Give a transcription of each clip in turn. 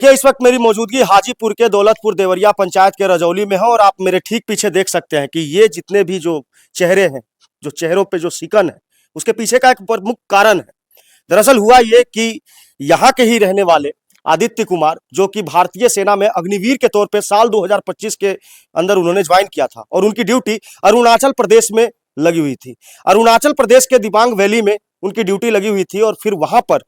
कि इस वक्त मेरी मौजूदगी हाजीपुर के दौलतपुर देवरिया पंचायत के रजौली में है और आप मेरे ठीक पीछे देख सकते हैं कि ये जितने भी जो चेहरे हैं, जो चेहरों पे जो सिकन है, उसके पीछे का एक प्रमुख कारण है। दरअसल हुआ ये कि यहाँ के ही रहने वाले आदित्य कुमार, जो कि भारतीय सेना में अग्निवीर के तौर पे साल 2025 के अंदर उन्होंने ज्वाइन किया था और उनकी ड्यूटी अरुणाचल प्रदेश में लगी हुई थी। अरुणाचल प्रदेश के दिबांग वैली में उनकी ड्यूटी लगी हुई थी और फिर वहां पर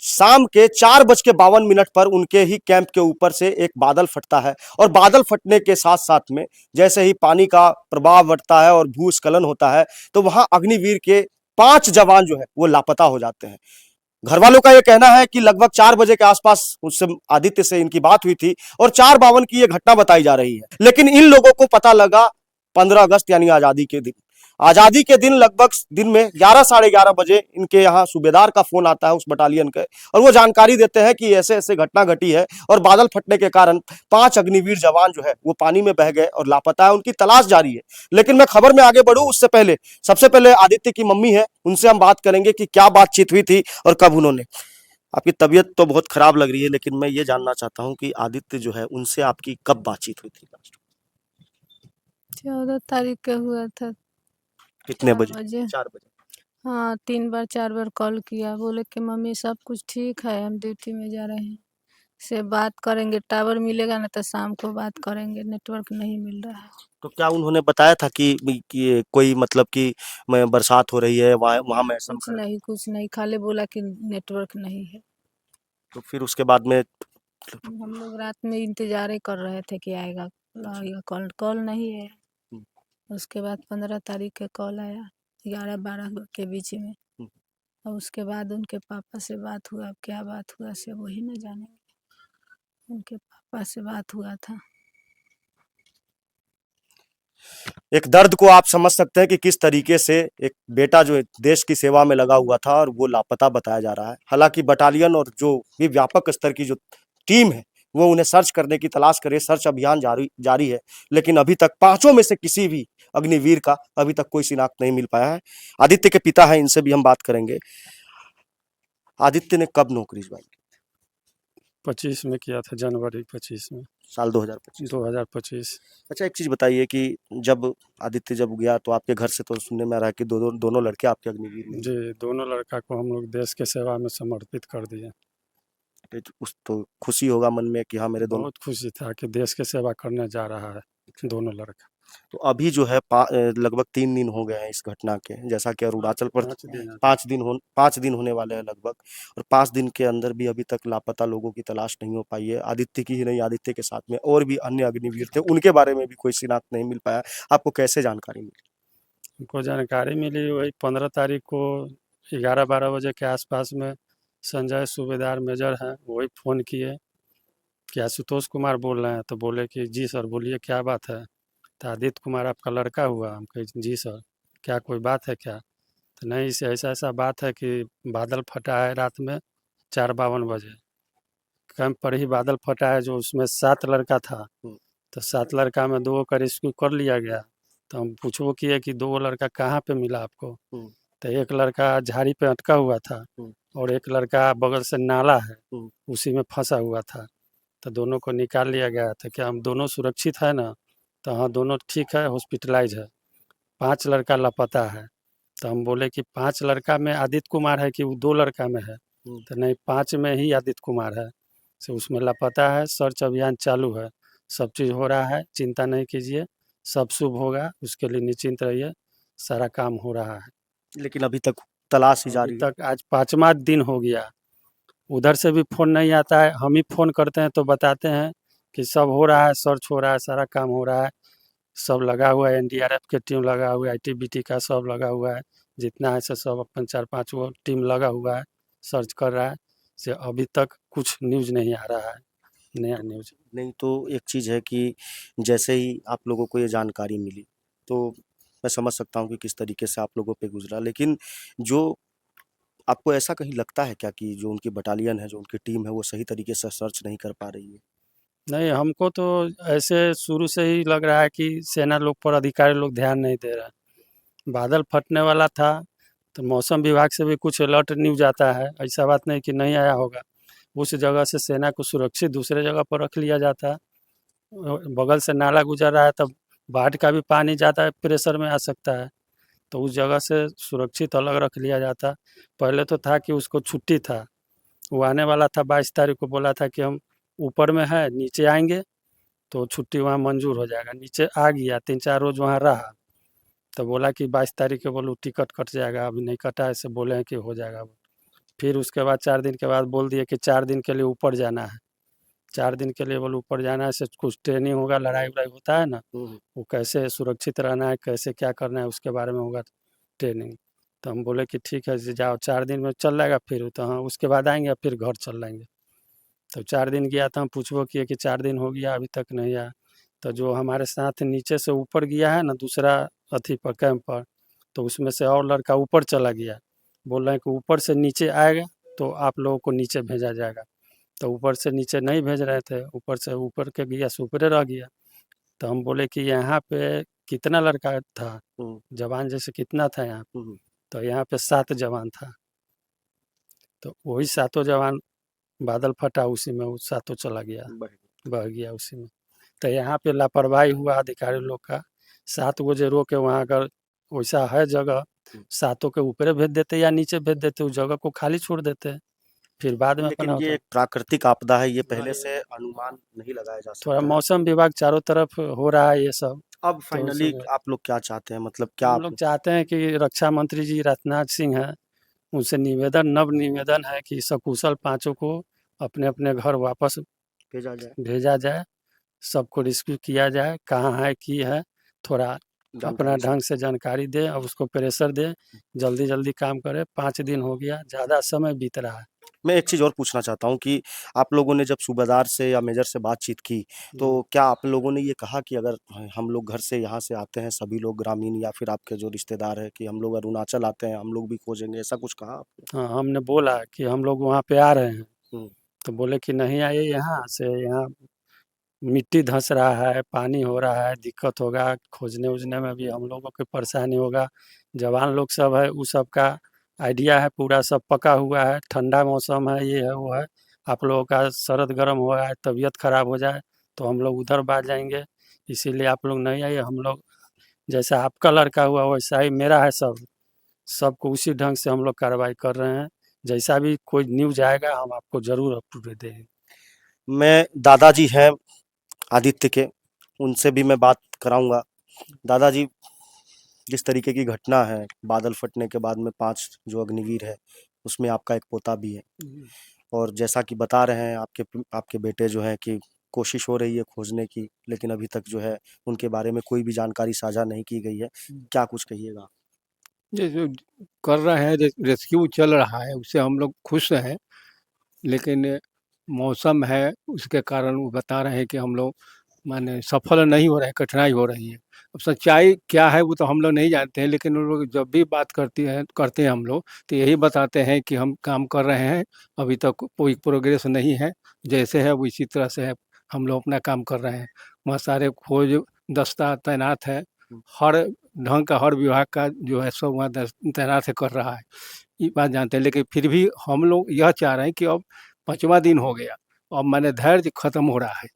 शाम के 4:52 पर उनके ही कैंप के ऊपर से एक बादल फटता है और बादल फटने के साथ साथ में जैसे ही पानी का प्रभाव बढ़ता है और भूस्खलन होता है तो वहां अग्निवीर के 5 जवान जो है वो लापता हो जाते हैं। घर वालों का यह कहना है कि लगभग 4 बजे के आसपास उससे आदित्य से इनकी बात हुई थी और 4:52 की यह घटना बताई जा रही है। लेकिन इन लोगों को पता लगा 15 अगस्त यानी आजादी के दिन। आजादी के दिन लगभग दिन में 11 साढ़े 11 बजे इनके यहाँ सूबेदार का फोन आता है उस बटालियन के और वो जानकारी देते हैं कि ऐसे ऐसे घटना घटी है और बादल फटने के कारण 5 अग्निवीर जवान जो है वो पानी में बह गए और लापता है, उनकी तलाश जारी है। लेकिन मैं खबर में आगे बढ़ूं उससे पहले सबसे पहले आदित्य की मम्मी है, उनसे हम बात करेंगे कि क्या बातचीत हुई थी और कब उन्होंने। आपकी तबीयत तो बहुत खराब लग रही है, लेकिन मैं ये जानना चाहता हूँ कि आदित्य जो है उनसे आपकी कब बातचीत हुई थी? 14 तारीख का हुआ था। कितने 4 बजे? बजे। 4 बजे। हाँ, 3 बार 4 बार कॉल किया, बोले कि मम्मी सब कुछ ठीक है, हम ड्यूटी में जा रहे हैं, से बात करेंगे, टावर मिलेगा ना तो शाम को बात करेंगे, नेटवर्क नहीं मिल रहा है। तो क्या उन्होंने बताया था कि कोई मतलब कि मैं बरसात हो रही है वहाँ वहाँ मौसम खराब? कुछ नहीं, खाली बोला कि नेटवर्क नहीं है। तो फिर उसके बाद में हम लोग रात में इंतजार ही कर रहे थे कि आएगा आएगा कॉल, कॉल नहीं है। हम्म, उसके बाद 15 तारीख का कॉल आया 11-12 के बीच में हम्म। और उसके बाद उनके पापा से बात हुआ, अब क्या बात हुआ से वही न जानेंगे। उनके पापा से बात हुआ था। एक दर्द को आप समझ सकते हैं कि किस तरीके से एक बेटा जो देश की सेवा में लगा हुआ था और वो लापता बताया जा रहा है। हालांकि बटालियन और जो भी व्यापक स्तर की जो टीम है वो उन्हें सर्च करने की तलाश करे, सर्च अभियान जारी जारी है, लेकिन अभी तक पांचों में से किसी भी अग्निवीर का अभी तक कोई शिनाख्त नहीं मिल पाया है। आदित्य के पिता है, इनसे भी हम बात करेंगे। आदित्य ने कब नौकरी ज्वाइन की? 25 में किया था, जनवरी 25 में, साल 2025। 2025। अच्छा, एक चीज बताइए कि जब आदित्य जब गया तो आपके घर से तो सुनने में आ रहा है कि दोनों दोनों लड़के आपके अग्निवीर में जी, दोनों लड़का को हम लोग देश के सेवा में समर्पित कर दिए। उस तो खुशी होगा मन में कि हाँ मेरे दोनों। बहुत खुशी था कि देश के सेवा करने जा रहा है दोनों लड़का। तो अभी जो है लगभग 3 दिन हो गए हैं इस घटना के, जैसा कि अरुणाचल पर 5 दिन 5 दिन होने वाले हैं लगभग, और 5 दिन के अंदर भी अभी तक लापता लोगों की तलाश नहीं हो पाई है। आदित्य की ही नहीं, आदित्य के साथ में और भी अन्य अग्निवीर थे, उनके बारे में भी कोई शिनाख्त नहीं मिल पाया। आपको कैसे जानकारी मिली? हमको जानकारी मिली वही 15 तारीख को 11-12 बजे के आसपास में। संजय सूबेदार मेजर हैं, वही फ़ोन किए कि आशुतोष कुमार बोल रहे हैं, तो बोले कि जी सर बोलिए क्या बात है। तो आदित्य कुमार आपका लड़का हुआ? हम कहे जी सर, क्या कोई बात है क्या? तो नहीं, इसे ऐसा ऐसा बात है कि बादल फटा है रात में 4:52 बजे। कैंप पर ही बादल फटा है, जो उसमें 7 लड़का था, हम्म, तो 7 लड़का में 2 का रेस्क्यू कर लिया गया। तो हम पूछो किए कि 2 लड़का कहाँ पे मिला आपको? हम्म, तो एक लड़का झाड़ी पे अटका हुआ था हम्म, और एक लड़का बगल से नाला है हम्म, उसी में फंसा हुआ था। तो दोनों को निकाल लिया गया था। क्या हम दोनों सुरक्षित है ना? तो हाँ दोनों ठीक है, हॉस्पिटलाइज है। 5 लड़का लापता है। तो हम बोले कि 5 लड़का में आदित्य कुमार है कि वो 2 लड़का में है? हम्म। तो नहीं, 5 में ही आदित्य कुमार है, से उसमें लापता है। सर्च अभियान चालू है, सब चीज़ हो रहा है, चिंता नहीं कीजिए, सब शुभ होगा, उसके लिए निश्चिंत रहिए, सारा काम हो रहा है। लेकिन अभी तक तलाश ही अभी जारी है। तक आज 5वां दिन हो गया, उधर से भी फ़ोन नहीं आता है, हम ही फ़ोन करते हैं तो बताते हैं कि सब हो रहा है, सर्च हो रहा है, सारा काम हो रहा है, सब लगा हुआ है, एनडीआरएफ की टीम लगा हुआ है, आईटीबीटी का सब लगा हुआ है, जितना है से सब अपन 4-5 वो टीम लगा हुआ है, सर्च कर रहा है। से अभी तक कुछ न्यूज़ नहीं आ रहा है, नया न्यूज़। नहीं तो एक चीज है कि जैसे ही आप लोगों को ये जानकारी मिली तो मैं समझ सकता हूँ कि किस तरीके से आप लोगों पे गुजरा, लेकिन जो आपको ऐसा कहीं लगता है क्या कि जो उनकी बटालियन है, जो उनकी टीम है, वो सही तरीके से सर्च नहीं कर पा रही है? नहीं, हमको तो ऐसे शुरू से ही लग रहा है कि सेना लोग पर अधिकारी लोग ध्यान नहीं दे रहा है। बादल फटने वाला था तो मौसम विभाग से भी कुछ अलर्ट न्यूज़ आता है, ऐसा बात नहीं कि नहीं आया होगा। उस जगह से सेना को सुरक्षित दूसरे जगह पर रख लिया जाता। बगल से नाला गुजर रहा है, तब बाढ़ का भी पानी ज़्यादा प्रेशर में आ सकता है, तो उस जगह से सुरक्षित अलग रख लिया जाता। पहले तो था कि उसको छुट्टी था, वो आने वाला था 22 तारीख को, बोला था कि हम ऊपर में है, नीचे आएंगे तो छुट्टी वहाँ मंजूर हो जाएगा। नीचे आ गया, 3-4 रोज वहाँ रहा, तो बोला कि 22 तारीख को बोलूँ टिकट कट जाएगा, अभी नहीं कटा, ऐसे बोले हैं कि हो जाएगा। फिर उसके बाद 4 दिन के बाद बोल दिए कि 4 दिन के लिए ऊपर जाना है। 4 दिन के लिए बोले ऊपर जाना है, इससे कुछ ट्रेनिंग होगा, लड़ाई-वड़ाई होता है ना, वो कैसे सुरक्षित रहना है, कैसे क्या करना है, उसके बारे में होगा ट्रेनिंग। तो हम बोले कि ठीक है जी, जाओ 4 दिन में चल जाएगा। फिर तो हाँ, उसके बाद आएँगे, फिर घर चल जाएँगे। तो 4 दिन गया तो हम पूछबो किए कि 4 दिन हो गया अभी तक नहीं आया। तो जो हमारे साथ नीचे से ऊपर गया है ना दूसरा अथी पर कैंप पर, तो उसमें से और लड़का ऊपर चला गया। बोल रहे हैं कि ऊपर से नीचे आएगा तो आप लोगों को नीचे भेजा जाएगा। तो ऊपर से नीचे नहीं भेज रहे थे, ऊपर से ऊपर के गया सो ऊपरे रह गया। तो हम बोले कि यहाँ पे कितना लड़का था? जवान जैसे कितना था यहाँ? तो यहाँ पे 7 जवान था। तो वही सातों जवान बादल फटा, उसी में वो सातों चला गया, बह गया उसी में। तो यहाँ पे लापरवाही हुआ अधिकारी लोग का। 7 गो जे रोके वहाँ, अगर वैसा है जगह, सातों के ऊपरे भेज देते या नीचे भेज देते, उस जगह को खाली छोड़ देते, फिर बाद में लेकिन अपना ये होता। एक प्राकृतिक आपदा है, ये पहले से अनुमान नहीं लगाया जा थोड़ा सकता है। मौसम विभाग चारों तरफ हो रहा है ये सब। अब तो फाइनली इसलिए आप लोग क्या चाहते हैं, मतलब क्या हम आप लोग चाहते हैं कि रक्षा मंत्री जी राजनाथ सिंह हैं, उनसे नव निवेदन है कि सकुशल पाँचों को अपने-अपने घर वापस भेजा जाए, भेजा जाए, सबको रिस्क्यू किया जाए, कहाँ है, की है, थोड़ा अपना जानकारी से? ढंग से जानकारी दें और उसको प्रेशर दें, जल्दी-जल्दी काम करें। 5 दिन हो गया, ज़्यादा समय बीत रहा है। मैं एक चीज़ और पूछना चाहता हूँ कि आप लोगों ने जब सूबेदार से या मेजर से बातचीत की, तो क्या आप लोगों ने ये कहा कि अगर हम लोग घर से यहाँ से आते हैं सभी लोग ग्रामीण या फिर आपके जो रिश्तेदार हैं कि हम लोग अरुणाचल आते हैं, हम लोग भी खोजेंगे, ऐसा कुछ कहा आपने? हाँ, हमने बोला कि हम लोग वहाँ पे आ रहे हैं, हुँ, तो बोले कि नहीं आइए यहाँ से, यहाँ मिट्टी धँस रहा है, पानी हो रहा है, दिक्कत होगा, खोजने-वोजने में भी हम लोगों को परेशानी होगा। जवान लोग सब है, उ सब का आइडिया है, पूरा सब पका हुआ है, ठंडा मौसम है, ये है, वो है। आप लोगों का सर्द गर्म हो रहा है, तबीयत खराब हो जाए, तो हम लोग उधर भाग जाएँगे। इसीलिए आप लोग नहीं आइए, हम लोग जैसा आपका लड़का हुआ वैसा ही मेरा है सब। सबको उसी ढंग से हम लोग कार्रवाई कर रहे हैं। जैसा भी कोई न्यूज़ आएगा, हम आपको ज़रूर अपडेट देंगे। मैं दादाजी हैं आदित्य के, उनसे भी मैं बात कराऊँगा। दादाजी, जिस तरीके की घटना है, बादल फटने के बाद में 5 जो अग्निवीर है, उसमें आपका एक पोता भी है। और जैसा कि बता रहे हैं आपके बेटे जो हैं कि कोशिश हो रही है खोजने की, लेकिन अभी तक जो है उनके बारे में कोई भी जानकारी साझा नहीं की गई है। क्या कुछ कहिएगा? ये जो कर रहे हैं, रेस्क्यू चल रहा है, उससे हम लोग खुश हैं। लेकिन मौसम है, उसके कारण वो बता रहे हैं कि हम लोग माने सफल नहीं हो रहे हैं, कठिनाई हो रही है। अब सच्चाई क्या है वो तो हम लोग नहीं जानते हैं, लेकिन वो लोग जब भी बात करते हैं हम लोग, तो यही बताते हैं कि हम काम कर रहे हैं, अभी तक कोई प्रोग्रेस नहीं है, जैसे है वो इसी तरह से है, हम लोग अपना काम कर रहे हैं। वहाँ सारे खोज दस्ता तैनात है, हर ढंग का, हर विभाग का जो है सब वहाँ तैनात है, कर रहा है। ये बात जानते हैं, लेकिन फिर भी हम लोग यह चाह रहे हैं कि अब 5वां दिन हो गया, अब माने धैर्य खत्म हो रहा है।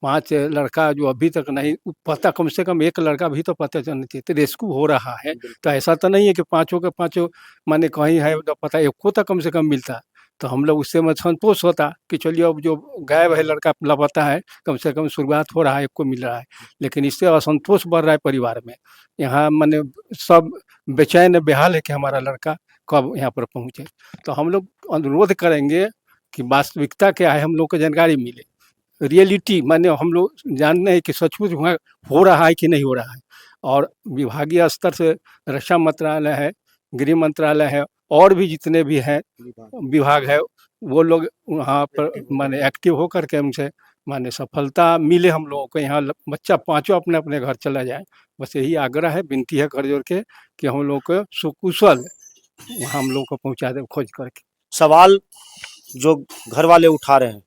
5 लड़का जो अभी तक नहीं पता, कम से कम 1 लड़का भी तो पता चलना चाहिए, तो रेस्क्यू हो रहा है। तो ऐसा तो नहीं है कि पाँचों के पाँचों माने कहीं है तो पता, 1 को तो कम से कम मिलता। तो हम लोग उससे में संतोष होता कि चलिए अब जो गायब है लड़का लापता है, कम से कम शुरुआत हो रहा है, 1 को मिल रहा है। लेकिन इससे असंतोष बढ़ रहा है परिवार में। यहाँ माने सब बेचैन बेहाल है कि हमारा लड़का कब यहाँ पर पहुँचे। तो हम लोग अनुरोध करेंगे कि वास्तविकता क्या है, हम लोग को जानकारी मिले। रियलिटी माने हम लोग जानते हैं कि सचमुच वहाँ हो रहा है कि नहीं हो रहा है। और विभागीय स्तर से रक्षा मंत्रालय है, गृह मंत्रालय है, और भी जितने भी हैं विभाग है, वो लोग वहाँ पर माने एक्टिव होकर के हमसे माने सफलता मिले हम लोगों को, यहाँ बच्चा पाँचों अपने-अपने घर चला जाए। बस यही आग्रह है, विनती है कर जोड़ के कि हम लोग को सकुशल वहाँ हम लोग को पहुँचा दें खोज करके। सवाल जो घर वाले उठा रहे हैं,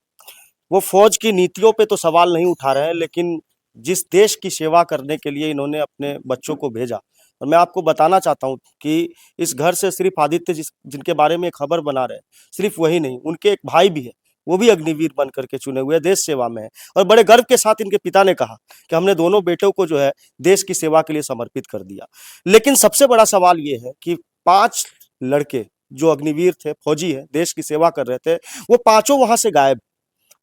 वो फ़ौज की नीतियों पे तो सवाल नहीं उठा रहे हैं, लेकिन जिस देश की सेवा करने के लिए इन्होंने अपने बच्चों को भेजा, और मैं आपको बताना चाहता हूँ कि इस घर से सिर्फ़ आदित्य जिनके बारे में खबर बना रहे हैं, सिर्फ़ वही नहीं, उनके एक भाई भी है, वो भी अग्निवीर बन करके चुने हुए देश सेवा में है। और बड़े गर्व के साथ इनके पिता ने कहा कि हमने दोनों बेटों को जो है देश की सेवा के लिए समर्पित कर दिया। लेकिन सबसे बड़ा सवाल ये है कि 5 लड़के जो अग्निवीर थे, फौजी है, देश की सेवा कर रहे थे, वो पांचों वहां से गायब।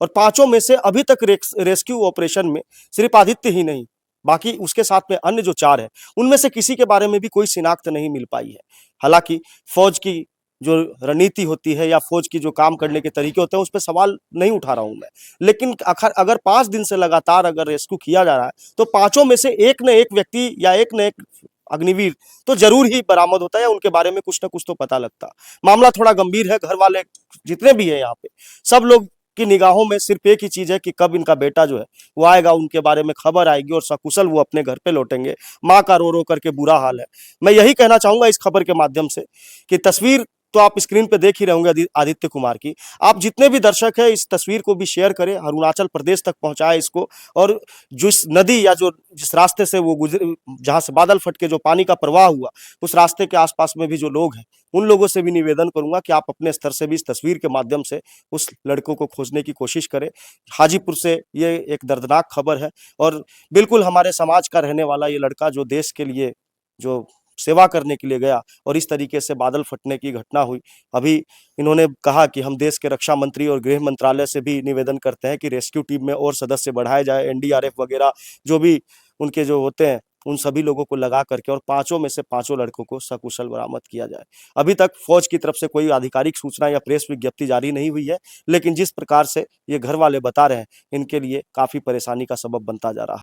और पांचों में से अभी तक रेस्क्यू ऑपरेशन में सिर्फ आदित्य ही नहीं, बाकी उसके साथ में अन्य जो 4 है, उनमें से किसी के बारे में भी कोई शिनाख्त नहीं मिल पाई है। हालांकि फौज की जो रणनीति होती है या फौज की जो काम करने के तरीके होते हैं उस पर सवाल नहीं उठा रहा हूं मैं, लेकिन अगर 5 दिन से लगातार अगर रेस्क्यू किया जा रहा है तो पांचों में से एक न एक व्यक्ति या एक न एक अग्निवीर तो जरूर ही बरामद होता है या उनके बारे में कुछ ना कुछ तो पता लगता। मामला थोड़ा गंभीर है। घर वाले जितने भी हैं यहाँ पे, सब लोग की निगाहों में सिर्फ एक ही चीज है कि कब इनका बेटा जो है वो आएगा, उनके बारे में खबर आएगी और सकुशल वो अपने घर पे लौटेंगे। माँ का रो रो करके बुरा हाल है। मैं यही कहना चाहूंगा इस खबर के माध्यम से कि तस्वीर तो आप स्क्रीन पे देख ही रहे होंगे आदित्य कुमार की। आप जितने भी दर्शक हैं इस तस्वीर को भी शेयर करें, अरुणाचल प्रदेश तक पहुंचाएं इसको। और जिस नदी या जो जिस रास्ते से वो गुजरे, जहां से बादल फट के जो पानी का प्रवाह हुआ, उस रास्ते के आसपास में भी जो लोग हैं उन लोगों से भी निवेदन करूंगा कि आप अपने स्तर से भी इस तस्वीर के माध्यम से उस लड़कों को खोजने की कोशिश करें। हाजीपुर से ये एक दर्दनाक खबर है और बिल्कुल हमारे समाज का रहने वाला ये लड़का जो देश के लिए जो सेवा करने के लिए गया और इस तरीके से बादल फटने की घटना हुई। अभी इन्होंने कहा कि हम देश के रक्षा मंत्री और गृह मंत्रालय से भी निवेदन करते हैं कि रेस्क्यू टीम में और सदस्य बढ़ाए जाए, एनडीआरएफ वगैरह जो भी उनके जो होते हैं उन सभी लोगों को लगा करके और पांचों में से पांचों लड़कों को सकुशल बरामद किया जाए। अभी तक फौज की तरफ से कोई आधिकारिक सूचना या प्रेस विज्ञप्ति जारी नहीं हुई है, लेकिन जिस प्रकार से ये घर वाले बता रहे हैं इनके लिए काफी परेशानी का सबब बनता जा रहा है।